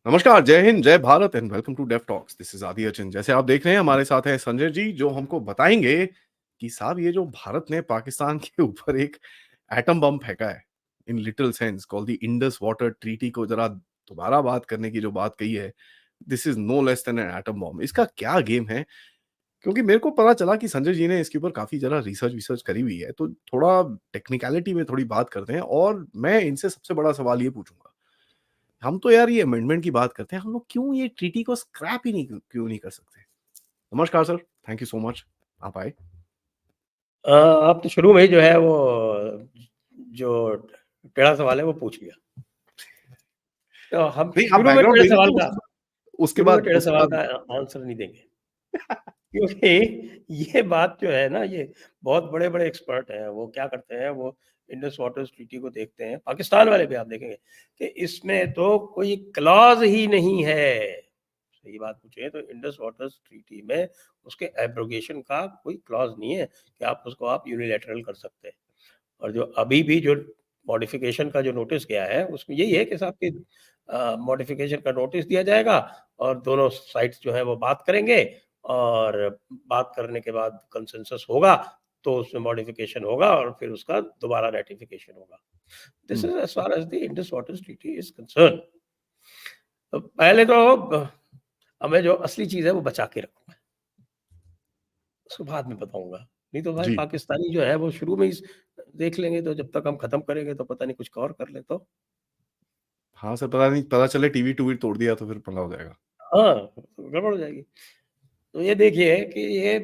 नमस्कार, जय हिंद, जय Bharat and welcome to Dev Talks. This is Adi Arjun. जैसे आप देख रहे हैं हमारे साथ हैं संजय जी जो हमको बताएँगे कि साहब ये जो भारत ने पाकिस्तान के ऊपर एक एटम बम फेंका है, in little sense called the Indus water treaty को ज़रा दोबारा बात करने की जो बात कही है, this is no less than an atom bomb. इसका क्या गेम है? क्योंकि मेरे को पता चला कि संजय जी ने इसके ऊपर काफ़ी ज़रा रिसर्च-विसर्च करी हुई है, तो थोड़ा टेक्निकैलिटी में थोड़ी बात करते हैं और मैं इनसे सबसे बड़ा सवाल ये पूछूँगा हम तो यार ये अमेंडमेंट की बात करते हैं, हम लोग क्यों ये ट्रीटी को स्क्रैप ही नहीं क्यों नहीं कर सकते? नमस्कार sir, thank you so much आप आए। आप तो शुरू में ही जो है वो जो टेढ़ा सवाल है वो पूछ लिया। तो हम नहीं आप शुरू में बैकग्राउंड टेढ़े दे सवाल दीजिए का उसके शुरू में बाद टेढ़े उसके सवाल बाद का आंसर नहीं देंगे। क्योंकि ये बात जो है ना, ये बहुत बड़े-बड़े एक्सपर्ट हैं, वो क्या करते हैं, वो इंडस वाटर्स ट्रीटी को देखते हैं, पाकिस्तान वाले भी आप देखेंगे कि इसमें तो कोई क्लॉज़ ही नहीं है। सही बात पूछे तो इंडस वाटर्स ट्रीटी में उसके एब्रोगेशन का कोई क्लॉज़ नहीं है कि आप यूनिलैटरल कर सकते हैं। और जो अभी भी जो मॉडिफिकेशन का जो नोटिस गया है, उसमें यही है कि साहब कि मॉडिफिकेशन का नोटिस दिया जाएगा और दोनों साइड्स जो हैं वो बात करेंगे और बात करने के बाद कंसेंसस होगा, तो उसमें मॉडिफिकेशन होगा और फिर उसका दोबारा रैटिफिकेशन होगा। This hmm, is as far as the Indus waters treaty is concerned. तो पहले तो मैं जो असली चीज़ है वो बचा के रखूँगा, उसको बाद में बताऊँगा। नहीं तो भाई जी। पाकिस्तानी जो है वो शुरू में ही देख लेंगे, तो जब तक हम खत्म करेंगे तो पता नहीं कुछ और कर लें तो। हाँ सर, पता नहीं पता चले टीवी-टूवी तोड़ दिया तो फिर पंगा हो जाएगा। हाँ, तो गड़बड़ हो जाएगी। तो ये देखिए कि ये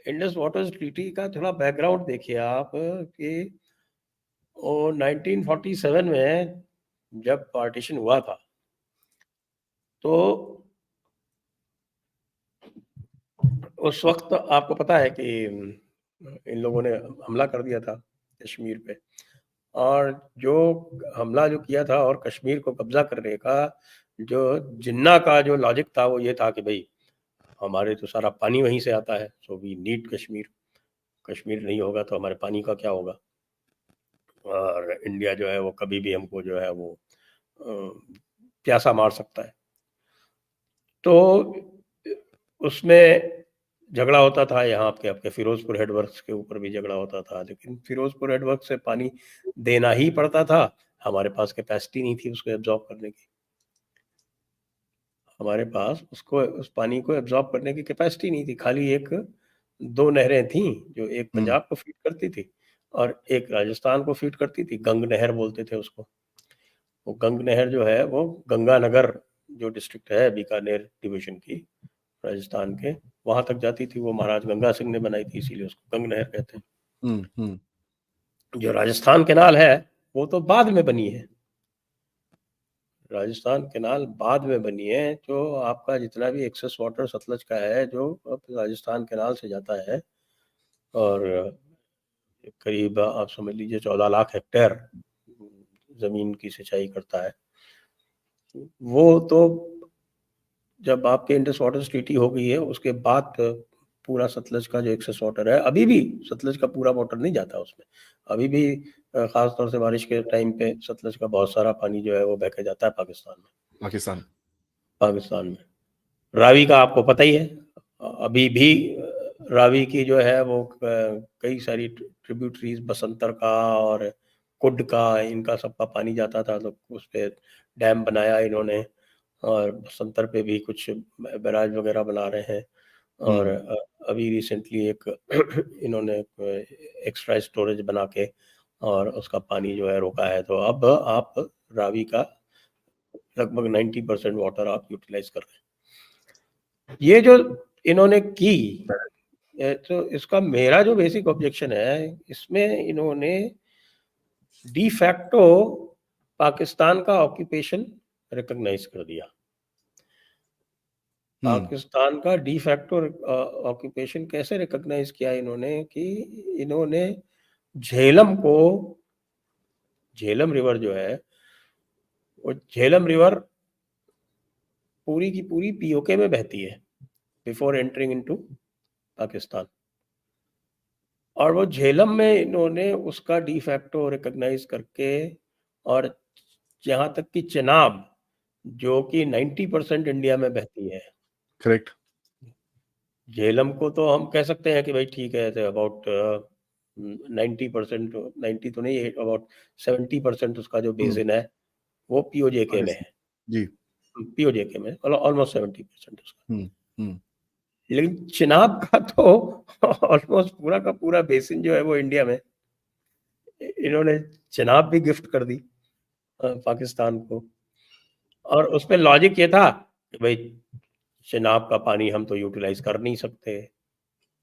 इंडस वाटर्स ट्रीटी का थोड़ा बैकग्राउंड देखिए आप कि वो 1947 में जब पार्टीशन हुआ था, तो उस वक़्त आपको पता है कि इन लोगों ने हमला कर दिया था कश्मीर पे। और जो हमला जो किया था और कश्मीर को कब्ज़ा करने का जो जिन्ना का जो लॉजिक था, वो ये था कि भई हमारे तो सारा पानी वहीं से आता है, so we need Kashmir. Kashmir नहीं होगा तो हमारे पानी का क्या होगा? और इंडिया जो है वो कभी भी हमको जो है वो अ, प्यासा मार सकता है। तो उसमें झगड़ा होता था, यहाँ आपके आपके फ़िरोज़पुर हेडवर्क्स के ऊपर भी झगड़ा होता था, लेकिन फ़िरोज़पुर हेडवर्क्स से पानी देना ही पड़ता था। हमारे पास कैपेसिटी नहीं थी उसको एब्ज़ॉर्ब करने की। हमारे पास उसको उस पानी को एब्ज़ॉर्ब करने की कैपेसिटी नहीं थी। खाली 1-2 नहरें थीं, जो एक हुँ, पंजाब को फ़ीड करती थी और एक राजस्थान को फ़ीड करती थी। गंग नहर बोलते थे उसको। वो गंग नहर जो है वो गंगानगर जो डिस्ट्रिक्ट है बीकानेर डिवीज़न की, राजस्थान के, वहाँ तक जाती थी। वो महाराज गंगा सिंह ने बनाई थी, इसीलिए उसको गंग नहर कहते हैं। हुँ, हुँ, जो राजस्थान कैनाल है, वो तो बाद में बनी है। राजस्थान कैनाल बाद में बनी है, जो आपका जितना भी एक्सेस वाटर सतलज का है, जो अब राजस्थान कैनाल से जाता है और करीब आप समझ लीजिए 14 लाख हेक्टेयर ज़मीन की सिंचाई करता है। वो तो जब आपके इंडस वाटर ट्रीटी हो गई है, उसके बाद पूरा सतलज का जो एक्सेस वाटर है, अभी भी सतलज का पूरा वाटर नहीं जाता उसमें। अभी भी ख़ास तौर से बारिश के टाइम पे सतलज का बहुत सारा पानी जो है वो बह के जाता है पाकिस्तान। पाकिस्तान में। रावी का आपको पता ही है। अभी भी रावी की जो है वो कई सारी ट्रिब्यूटरीज बसंतर का और कुड का, इनका सबका पानी जाता था, तो उस पे डैम बनाया इन्होंने और बसंतर पे भी कुछ बैराज वगैरह बना रहे हैं। और हुँ, अभी रिसेंटली एक इन्होंने एक्स्ट्रा स्टोरेज बना के और उसका पानी जो है रोका है, तो अब आप रावी का लगभग 90% वाटर आप यूटिलाइज कर रहे हैं। ये जो इन्होंने की, तो इसका मेरा जो बेसिक ऑब्जेक्शन है, इसमें इन्होंने डी फैक्टो पाकिस्तान का ऑक्यूपेशन रिकॉग्नाइज कर दिया। हुँ, पाकिस्तान का डी फैक्टो ऑक्यूपेशन कैसे रिकॉग्नाइज किया इन्होंने कि इन्होंने झेलम को, झेलम रिवर जो है, वो झेलम रिवर पूरी की पूरी पीओके में बहती है बिफोर एंटरिंग इनटू पाकिस्तान। और वो झेलम में इन्होंने उसका डी फैक्टो रिकॉग्नाइज करके, और जहाँ तक कि चेनाब, जो कि 90% इंडिया में बहती है। करेक्ट। झेलम को तो हम कह सकते हैं कि भाई ठीक है, अबाउट 90%, 90 तो नहीं, अबाउट 70% उसका जो बेसिन है वो पीओजेके में है। जी। पीओजेके में ऑलमोस्ट 70% उसका। हम्म। लेकिन चिनाब का तो ऑलमोस्ट पूरा का पूरा बेसिन जो है वो इंडिया में, इन्होंने चिनाब भी गिफ्ट कर दी पाकिस्तान को। और उसमें लॉजिक ये था कि भाई चिनाब का पानी हम तो यूटिलाइज कर नहीं सकते,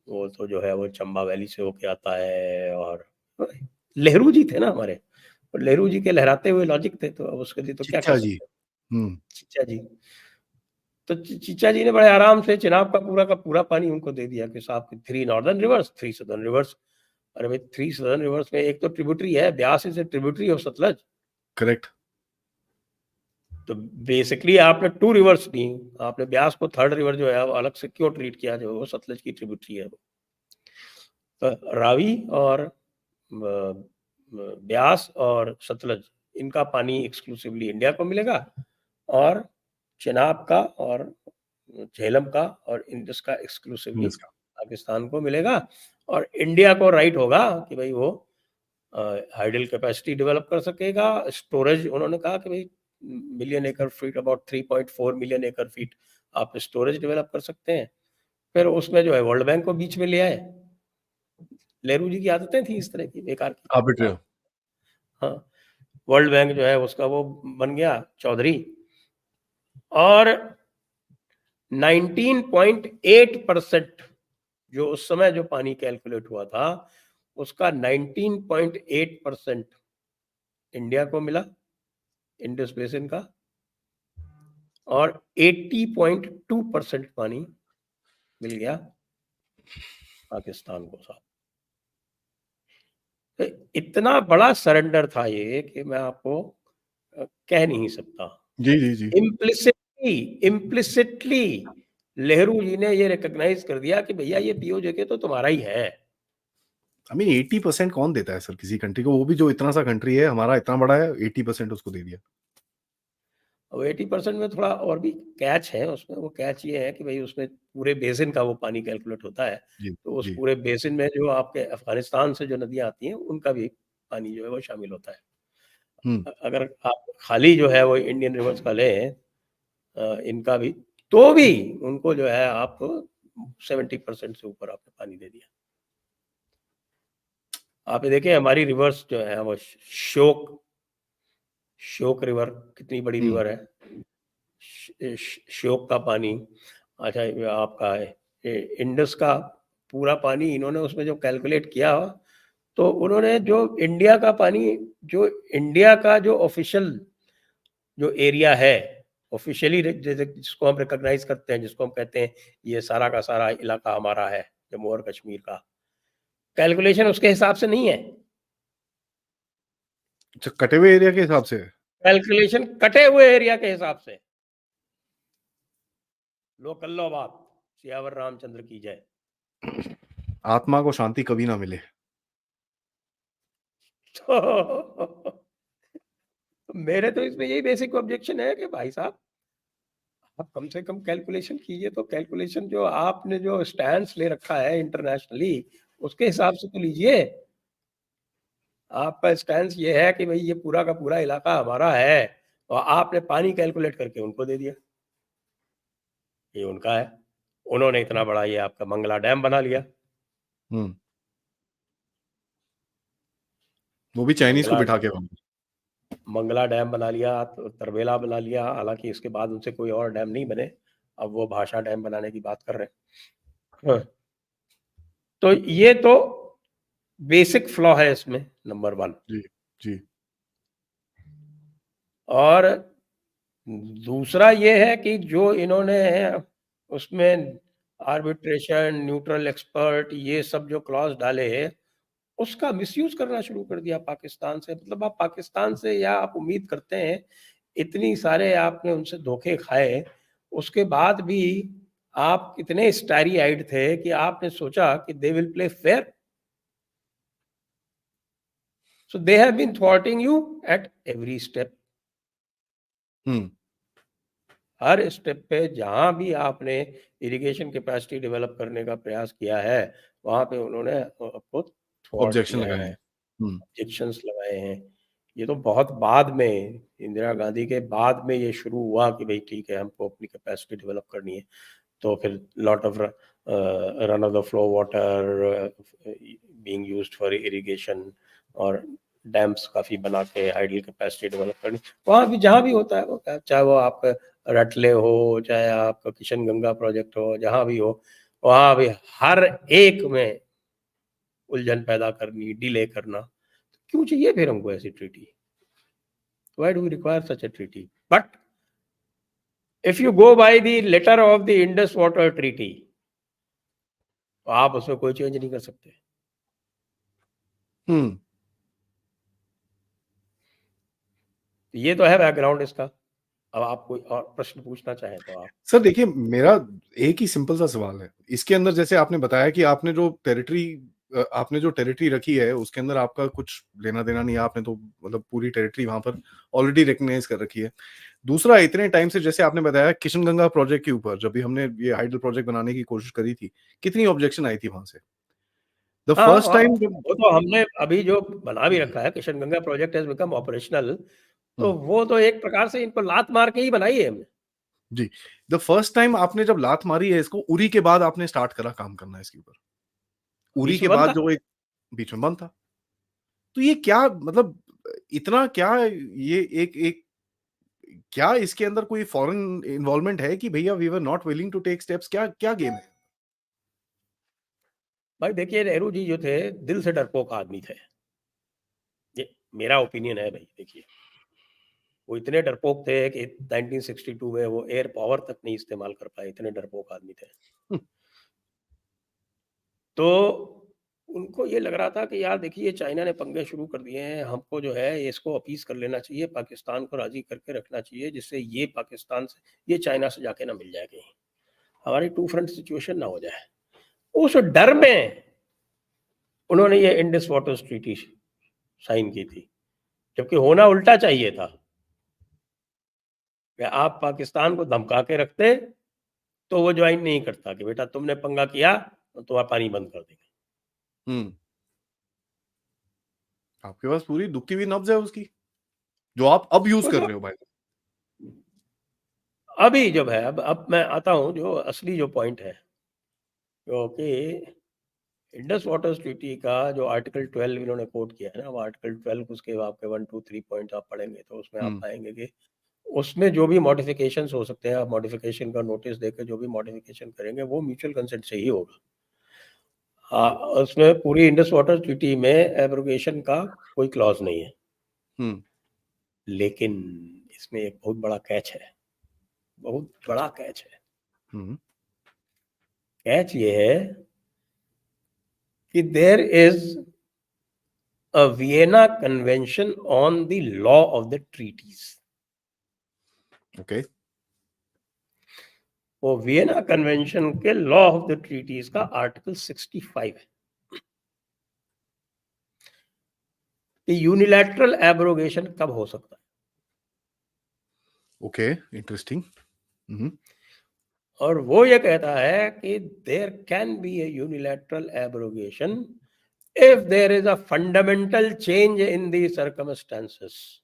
वो तो जो है वो चंबा वैली से होके आता है। और नेहरू जी थे ना हमारे, और नेहरू जी के लहराते हुए लॉजिक थे, तो अब उसके लिए तो क्या कर चिच्चा जी। सकते हैं। चिच्चा जी, तो चिच्चा जी ने बड़े आराम से चिनाब का पूरा पानी उनको दे दिया कि साहब 3 नॉर्दर्न रिवर्स, 3 सदर्न रिवर्स। अरे भाई 3 सदर्न रिवर्स में एक तो ट्रिब्यूटरी है, Beas is a tributary of Sutlej. Correct. तो बेसिकली आपने 2 रिवर्स दी, आपने ब्यास को 3rd रिवर जो है वो अलग से क्यों ट्रीट किया, जो वो सतलज की ट्रिब्यूटरी है वो। तो रावी और ब्यास और सतलज, इनका पानी एक्सक्लूसिवली इंडिया को मिलेगा, और चिनाब का और झेलम का और इंडस का एक्सक्लूसिवली पाकिस्तान को मिलेगा। और इंडिया को राइट होगा कि भाई वो हाइडल कैपेसिटी डेवलप कर सकेगा। स्टोरेज उन्होंने कहा कि भाई मिलियन एकड़ फीट, अबाउट 3.4 मिलियन एकड़ फीट आप स्टोरेज डेवलप कर सकते हैं। फिर उसमें जो है वर्ल्ड बैंक को बीच में ले आए। नेहरू जी की आदतें थी इस तरह की बेकार की। आर्बिट्रेटर। हाँ, वर्ल्ड बैंक जो है उसका वो बन गया चौधरी, और 19.8% जो उस समय जो पानी कैलकुलेट हुआ था उसका 19.8% इंडिया को मिला, इंडस बेसिन का, और 80.2% पानी मिल गया पाकिस्तान को साहब। तो इतना बड़ा सरेंडर था ये कि मैं आपको कह नहीं सकता। जी जी जी। इम्प्लिसिटली नेहरू जी ने ये रिकॉग्नाइज कर दिया कि भैया ये पीओजेके तो तुम्हारा ही है। आई मीन 80% कौन देता है सर किसी कंट्री को, वो भी जो इतना सा कंट्री है, हमारा इतना बड़ा है, 80% उसको दे दिया। और 80% में थोड़ा और भी कैच है उसमें। वो कैच ये है कि भाई उसमें पूरे बेसिन का वो पानी कैलकुलेट होता है। जी तो उस जी। पूरे बेसिन में जो आपके अफगानिस्तान से जो नदियां आती हैं उनका भी पानी जो है वो शामिल होता है। अगर आप खाली जो है वो इंडियन रिवर्स का लें, इनका भी, तो भी उनको जो है आप 70% से ऊपर आपने पानी दे दिया। आप ये देखिए हमारी रिवर्स जो है वो श्योक रिवर कितनी बड़ी रिवर है। श्योक का पानी, अच्छा ये आपका है इंडस का पूरा पानी, इन्होंने उसमें जो कैलकुलेट किया, तो उन्होंने जो इंडिया का पानी, जो इंडिया का जो ऑफिशियल जो एरिया है, ऑफिशियली जिसको हम रिकॉग्नाइज करते हैं, जिसको हम कहते हैं ये सारा का सारा इलाका हमारा है, जम्मू और कश्मीर का, कैलकुलेशन उसके हिसाब से नहीं है। अच्छा, कटे हुए एरिया के हिसाब से। कैलकुलेशन कटे हुए एरिया के हिसाब से। लो कर लो बात, सियावर रामचंद्र की जय। आत्मा को शांति कभी ना मिले। तो मेरे तो इसमें यही बेसिक ऑब्जेक्शन है कि भाई साहब आप कम से कम कैलकुलेशन कीजिए, तो कैलकुलेशन जो आपने जो स्टैंड ले रखा है इंटरनेशनली उसके हिसाब से तो लीजिए। आपका स्टैंड ये है कि भाई ये पूरा का पूरा इलाका हमारा है, और आपने पानी कैलकुलेट करके उनको दे दिया, ये उनका है। उन्होंने इतना बड़ा ये आपका मंगला डैम बना लिया। वो भी चाइनीज को मंगला बिठा के बना। मंगला डैम बना लिया, तरबेला बना लिया, हालांकि इसके बाद उनसे कोई और डैम नहीं बने, अब वो भाषा डैम बनाने की बात कर रहे हैं। हाँ। तो ये तो बेसिक फ्लॉ है इसमें, नंबर 1। जी जी। और दूसरा ये है कि जो इन्होंने उसमें आर्बिट्रेशन, न्यूट्रल एक्सपर्ट, ये सब जो क्लॉज डाले हैं, उसका मिसयूज करना शुरू कर दिया पाकिस्तान से। मतलब आप पाकिस्तान से या आप उम्मीद करते हैं, इतनी सारे आपने उनसे धोखे खाए, उसके बाद भी आप इतने स्टारी आइड थे कि आपने सोचा कि they will play fair. So they have been thwarting you at every step. हर स्टेप पे जहां भी आपने इरिगेशन कैपेसिटी डेवलप करने का प्रयास किया है, वहां पे उन्होंने आपको थ्वार्ट ऑब्जेक्शन किया लगाए है, हैं। हम्म। ऑब्जेक्शंस लगाए हैं। ये तो बहुत बाद में, इंदिरा गांधी के बाद में ये शुरू हुआ कि भाई ठीक है, हमको अपनी कैपेसिटी डेवलप करनी है। तो फिर lot of run of the flow water being used for irrigation, और डैम्स काफी बना के हाइडल कैपेसिटी डेवलप करनी। वहाँ भी जहाँ भी होता है वो, चाहे वो आप रटले हो, चाहे आपका किशन गंगा प्रोजेक्ट हो, जहाँ भी हो, वहाँ भी हर एक में उलझन पैदा करनी, डिले करना। क्यों चाहिए फिर हमको ऐसी treaty? Why do we require such a treaty? But if you go by the letter of the Indus Water Treaty, तो आप उसमें कोई चेंज नहीं कर सकते। हम्म। ये तो है बैकग्राउंड इसका। अब आप कोई और प्रश्न पूछना चाहें तो आप। सर देखिए, मेरा एक ही सिंपल सा सवाल है इसके अंदर। जैसे आपने बताया कि आपने जो टेरिटरी रखी है उसके अंदर आपका कुछ लेना देना नहीं है, आपने तो मतलब पूरी टेरिटरी वहां पर ऑलरेडी रिकग्नाइज कर रखी है। दूसरा, इतने टाइम से जैसे आपने बताया किशन गंगा प्रोजेक्ट के ऊपर जब भी हमने ये हाइडल प्रोजेक्ट बनाने की कोशिश करी थी, कितनी ऑब्जेक्शन आई थी वहां से? द हाँ, फर्स्ट टाइम जब वो तो हमने अभी जो बना भी रखा है, Kishan Ganga project has become operational, तो वो तो एक प्रकार से इनको लात मार के ही बनाई है हमने। जी, द फर्स्ट टाइम आपने जब लात मारी है इसको, उरी के बाद आपने स्टार्ट करा काम करना इसके ऊपर। उरी बीच के में बंद बाद था। जो एक बीच में बंद था। तो ये क्या मतलब, इतना क्या ये एक एक क्या इसके अंदर कोई फॉरेन इन्वॉल्वमेंट है कि भैया we were not willing to take steps? क्या क्या गेम है? भाई देखिए, नेहरू जी जो थे, दिल से डरपोक आदमी थे। ये मेरा ओपिनियन है भाई। देखिए, वो इतने डरपोक थे कि 1962 में वो एयर पावर तक नहीं इस्तेमाल कर पाए, इतने डरपोक आदमी थे। तो उनको ये लग रहा था कि यार देखिए, चाइना ने पंगे शुरू कर दिए हैं, हमको जो है इसको अपीस कर लेना चाहिए, पाकिस्तान को राजी करके रखना चाहिए, जिससे ये पाकिस्तान से, ये चाइना से जाके ना मिल जाए कहीं, हमारी टू फ्रंट सिचुएशन ना हो जाए। उस डर में उन्होंने ये इंडस वाटर ट्रीटी साइन की थी, जबकि होना उल्टा चाहिए था कि आप पाकिस्तान को धमका के रखते तो वो ज्वाइन नहीं करता कि बेटा तुमने पंगा किया तो तुम्हारा पानी बंद कर देंगे। हम्म। आपके पास पूरी दुखती हुई नब्ज है उसकी, जो आप अब यूज तो कर जो रहे हो भाई। अभी जब है, अब मैं आता हूं जो असली जो पॉइंट है, क्योंकि इंडस वाटर ट्रीटी का जो आर्टिकल 12 इन्होंने कोट किया है ना, वो आर्टिकल 12 उसके आपके 1 2 3 पॉइंट आप पढ़ेंगे तो उसमें आप हम्म। पाएंगे कि उसमें जो भी मॉडिफिकेशंस हो सकते हैं, आप मॉडिफिकेशन का नोटिस देकर जो भी मॉडिफिकेशन करेंगे वो म्यूचुअल कंसेंट से ही होगा। हाँ, उसमें पूरी इंडस वाटर ट्रीटी में एब्रोगेशन का कोई क्लॉज नहीं है। हम्म। लेकिन इसमें एक बहुत बड़ा कैच है, बहुत बड़ा कैच है। हम्म। कैच ये है कि there is a Vienna convention on the law of the treaties. Okay. वो वियना कन्वेंशन के लॉ ऑफ द ट्रीटीज का आर्टिकल 65 है कि यूनिलैटरल एब्रोगेशन कब हो सकता है। Okay, interesting. हम्म। और वो ये कहता है कि there can be a unilateral abrogation if there is a fundamental change in the circumstances.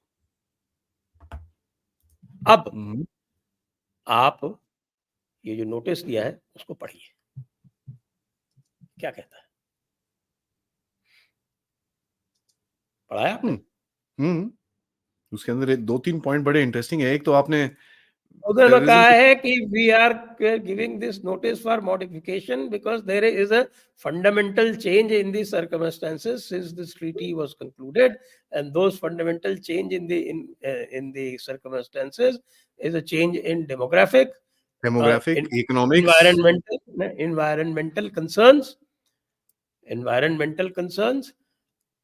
अब हम्म। आप ये जो नोटिस दिया है उसको पढ़िए, क्या कहता है। पढ़ाया आपने? हम्म। हम्म। उसके अंदर दो तीन पॉइंट बड़े इंटरेस्टिंग है। एक तो आपने उन्होंने टेररिज्म कहा के। है कि we are giving this notice for modification because there is a fundamental change in the circumstances since this treaty was concluded, and those fundamental change in the circumstances is a change in demographic, demographic, in economics. environmental concerns, environmental concerns,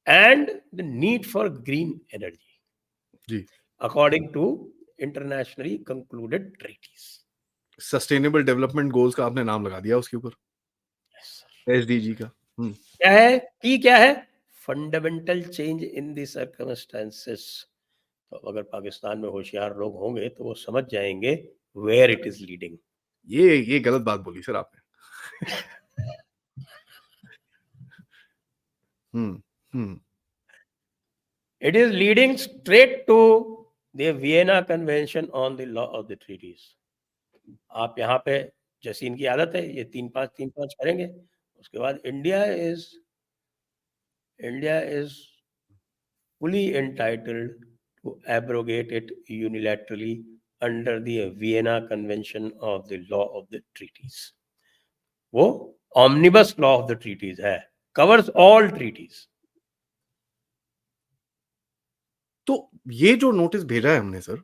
and the need for green energy जी। according to internationally concluded treaties. Sustainable development goals का आपने नाम लगा दिया उसके ऊपर, Yes, sir. SDG का। हम्म। क्या है की क्या है? Fundamental change in the circumstances. तो अगर पाकिस्तान में होशियार लोग होंगे तो वो समझ जाएंगे where it is leading. ये गलत बात बोली सर आपने। It is leading straight to the Vienna Convention on the Law of the Treaties. आप यहाँ पे जैसी इनकी आदत है ये 3-5 करेंगे, उसके बाद India is fully entitled to abrogate it unilaterally under the Vienna Convention of the Law of the Treaties. वो omnibus law of the treaties है, covers all treaties. तो ये जो नोटिस भेजा है हमने सर,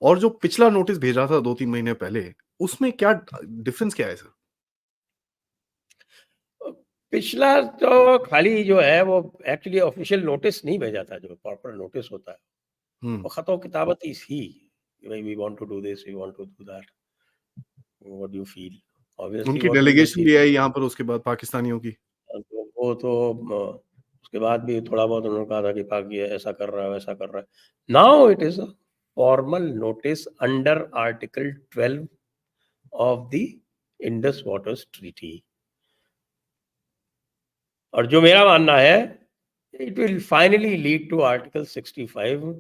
और जो पिछला नोटिस भेजा था 2-3 महीने पहले, उसमें क्या डिफरेंस क्या है सर? पिछला तो खाली जो है वो एक्चुअली ऑफिशियल नोटिस नहीं भेजा था, जो प्रॉपर नोटिस होता है वो खतो किताबत ही थी, we want to do this, we want to do that, what do you feel. Obviously उनकी डेलीगेशन भी आई यहाँ पर उसके बाद पाकिस्तानियों की, वो तो उसके बाद भी थोड़ा बहुत उन्होंने कहा था कि पाक ये ऐसा कर रहा है वैसा कर रहा है। Now it is a formal notice under article 12 of the Indus waters treaty, और जो मेरा मानना है it will finally lead to article 65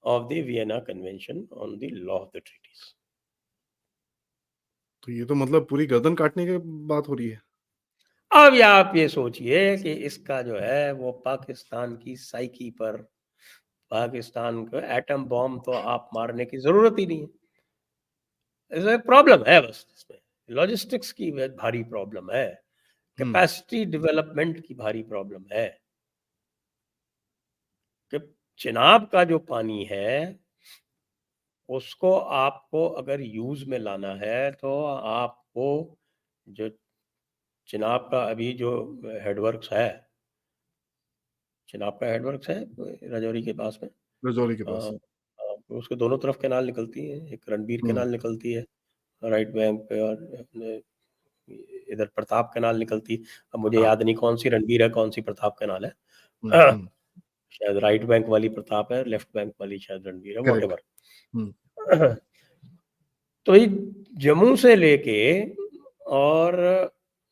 of the Vienna convention on the law of the treaties. तो ये तो मतलब पूरी गर्दन काटने की बात हो रही है। अब या आप ये सोचिए कि इसका जो है वो पाकिस्तान की साइकी पर, पाकिस्तान को एटम बॉम्ब तो आप मारने की जरूरत ही नहीं है, प्रॉब्लम है बस इसमें, लॉजिस्टिक्स की भारी प्रॉब्लम है, कैपेसिटी डेवलपमेंट की भारी प्रॉब्लम है, कि चिनाब का जो पानी है उसको आपको अगर यूज में लाना है तो आपको जो चिनाब का अभी जो हेडवर्क्स है, चिनाब का हेडवर्क्स है राजौरी के पास में, राजौरी के पास उसके दोनों तरफ कैनाल निकलती है, एक रणबीर कैनाल निकलती है राइट बैंक पे, और इधर प्रताप कैनाल निकलती है। अब मुझे याद नहीं कौन सी रणबीर है कौन सी प्रताप कैनाल है, शायद राइट बैंक वाली प्रताप है, लेफ्ट बैंक वाली शायद रणबीर है, व्हाटएवर। तो ये जम्मू से लेके और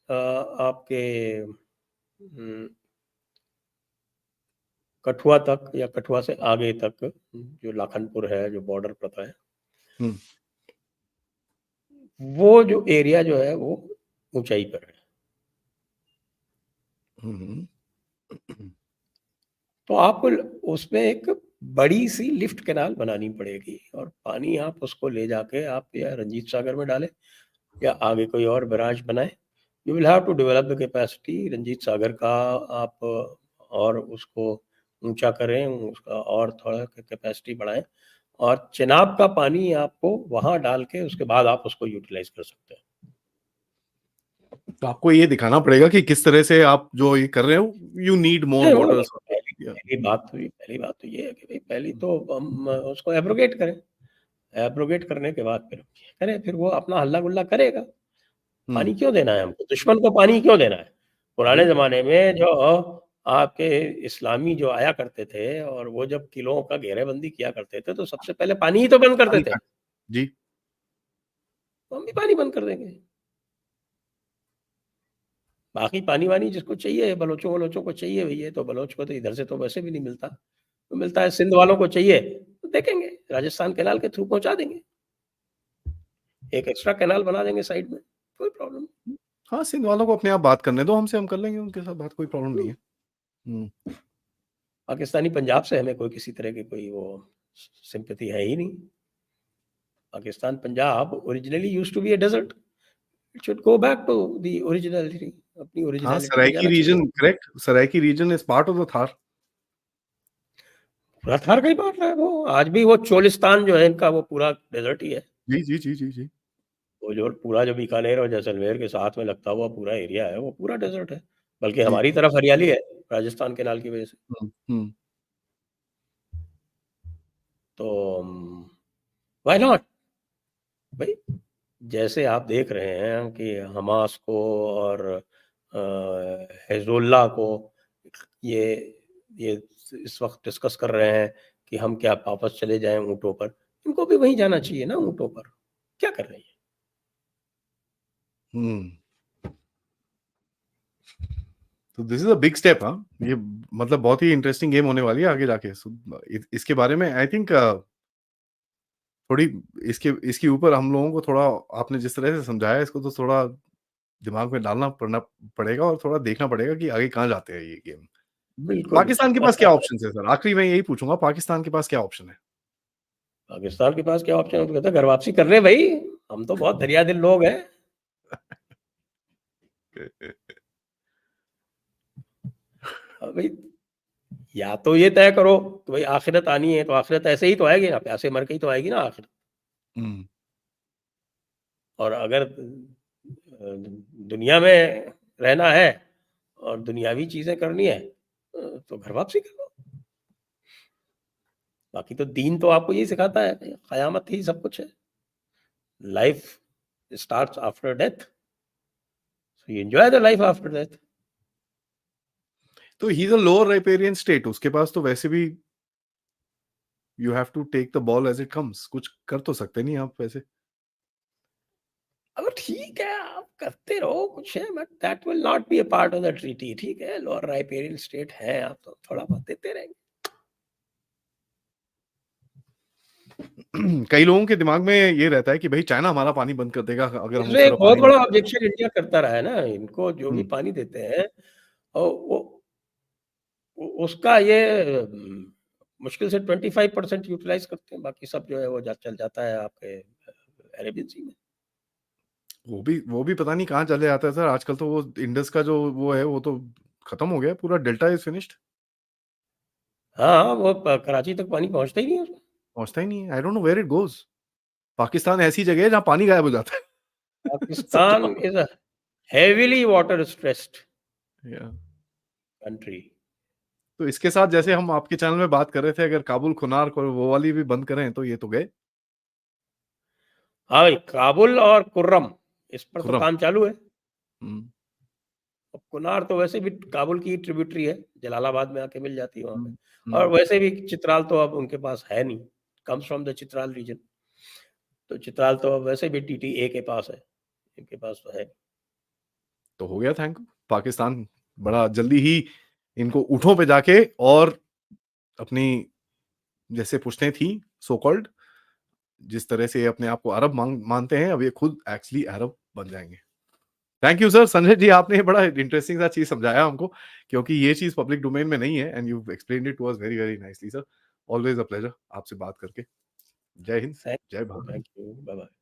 आपके कठुआ तक या कठुआ से आगे तक जो लाखनपुर है, जो बॉर्डर पड़ता है, वो जो एरिया जो है वो ऊंचाई पर है। तो आपको उसमें एक बड़ी सी लिफ्ट कैनाल बनानी पड़ेगी और पानी आप उसको ले जाके आप या रंजीत सागर में डालें या आगे कोई और बैराज बनाए। You will have to develop the capacity Ranjit Sagar का, आप और उसको ऊंचा करें, उसका और थोड़ा कैपेसिटी बढ़ाएं, और चिनाब का पानी आपको वहां डाल के उसके बाद आप उसको यूटिलाइज कर सकते हैं। तो आपको ये दिखाना पड़ेगा कि किस तरह से आप जो ये कर रहे हो, यू नीड मोर वाटर। पहली बात तो ये है कि भाई पहली तो हम उसको एब्रोगेट करें, एब्रोगेट करने के बाद फिर करें, फिर वो अपना हल्ला गुल्ला करेगा। पानी क्यों देना है हमको, दुश्मन को पानी क्यों देना है? पुराने जमाने में जो आपके इस्लामी जो आया करते थे और वो जब किलों का घेरेबंदी किया करते थे तो सबसे पहले पानी ही तो बंद करते थे जी, तो हम भी पानी बंद कर देंगे। बाकी पानी वानी जिसको चाहिए, बलोचों को चाहिए भैया, तो बलोच को तो इधर से तो वैसे भी नहीं मिलता, तो मिलता है सिंध वालों को चाहिए तो देखेंगे राजस्थान कैनाल के थ्रू पहुंचा देंगे, एक एक्स्ट्रा कैनाल बना देंगे साइड में, कोई प्रॉब्लम नहीं। हाँ, सिंध वालों को अपने आप बात करने दो, हमसे हम कर लेंगे उनके साथ बात, कोई प्रॉब्लम नहीं है। पाकिस्तानी पंजाब से हमें कोई किसी तरह की कोई वो सिंपैथी है ही नहीं। Pakistan Punjab originally used to be a desert, it should go back to the originality, अपनी हाँ, originality. Saraiki region, correct, Saraiki region is part of the Thar. पूरा थार का ही पार्ट है वो, आज भी वो चोलिस्तान जो है इनका वो पूरा डेजर्ट ही है। जी जी जी जी जी। वो जो पूरा जो बीकानेर और जैसलमेर के साथ में लगता हुआ पूरा एरिया है वो पूरा डेजर्ट है, बल्कि जी। हमारी तरफ हरियाली है राजस्थान कैनाल की वजह से। तो व्हाई नॉट भाई, जैसे आप देख रहे हैं कि हमास को और हिजबुल्लाह को ये इस वक्त डिस्कस कर रहे हैं कि हम क्या वापस चले जाएं ऊँटों पर, इनको भी वहीं जाना चाहिए ना ऊँटों पर। क्या कर रही है? तो this is a big step. हाँ, ये मतलब बहुत ही इंटरेस्टिंग गेम होने वाली है आगे जाके। इसके बारे में आई थिंक थोड़ी इसके इसके ऊपर हम लोगों को थोड़ा, आपने जिस तरह से समझाया इसको, तो थोड़ा दिमाग में डालना पड़ेगा और थोड़ा देखना पड़ेगा कि आगे कहाँ जाते हैं ये गेम। बिल्कुल। पाकिस्तान के पास क्या ऑप्शन है सर? आखिरी में यही पूछूंगा, पाकिस्तान के पास क्या ऑप्शन है? पाकिस्तान के पास क्या ऑप्शन है? तो कहता है घर वापसी कर रहे हैं भाई, हम तो बहुत दरिया दिल लोग हैं। भाई या तो ये तय करो कि भाई आखिरत आनी है, तो आखिरत ऐसे ही तो आएगी ना, प्यासे मर के ही तो आएगी ना आखिरत। और अगर दुनिया में रहना है और दुनियावी चीजें करनी है तो घर वापसी कर लो। बाकी तो दीन तो आपको यही सिखाता है, कयामत ही सब कुछ है। Life starts after death, so you enjoy the life after death. तो he is a lower riparian state, उसके पास तो वैसे भी you have to take the ball as it comes, कुछ कर तो सकते नहीं आप वैसे। अब ठीक है, आप करते रहो कुछ है, but that will not be a part of the treaty. ठीक है, लोअर राइपेरियन स्टेट है, आप तो थोड़ा बहुत देते रहेंगे। कई लोगों के दिमाग में ये रहता है कि भाई चाइना हमारा पानी बंद कर देगा अगर हम इसमें उस एक तरफ बहुत पानी नहीं बड़ा देंगे। ऑब्जेक्शन इंडिया करता रहा है ना, इनको जो भी पानी देते हैं और उसका ये मुश्किल से 25% यूटिलाइज करते हैं, बाकी सब जो है वो चल जाता है आपके अरेबियन सी में। वो भी पता नहीं कहाँ चले जाता है सर आजकल। तो वो इंडस का जो वो है वो तो खत्म हो गया, पूरा डेल्टा इज फिनिश्ड। हाँ हाँ, वो कराची तक पानी पहुंचता ही नहीं है उसमें। पहुंचता ही नहीं है। I don't know where it goes. Pakistan ऐसी जगह है जहाँ पानी गायब हो जाता है। पाकिस्तान समझो। Is a heavily water stressed Yeah. Country. तो इसके साथ जैसे हम आपके चैनल में बात कर रहे थे, अगर काबुल खुनार को वो वाली भी बंद करें तो ये तो गए। हाँ भाई, काबुल और कुर्रम, इस पर तो खुर्रम। काम चालू है। हम्म, कुनार तो वैसे भी काबुल की ट्रिब्यूटरी है, जलालाबाद में आके मिल जाती है वहाँ पे। हम्म, और हम्म। वैसे भी चित्राल तो अब उनके पास है नहीं, comes from the Chitral region. तो चित्राल तो अब वैसे भी टीटीए के पास है, इनके पास तो है। तो हो गया। Thank you. पाकिस्तान बड़ा जल्दी ही इनको ऊँटों पे जाके और अपनी जैसे पुश्तें थी सो कॉल्ड, जिस तरह से अपने आप को अरब मानते हैं, अब ये खुद एक्चुअली अरब बन जाएंगे। Thank you sir. Sanjay ji, आपने बड़ा इंटरेस्टिंग सा चीज समझाया हमको, क्योंकि ये चीज पब्लिक डोमेन में नहीं है, and you explained it to us very very nicely sir. Always a pleasure आपसे बात करके। जय हिंद। जय Bharat. Thank you, bye bye.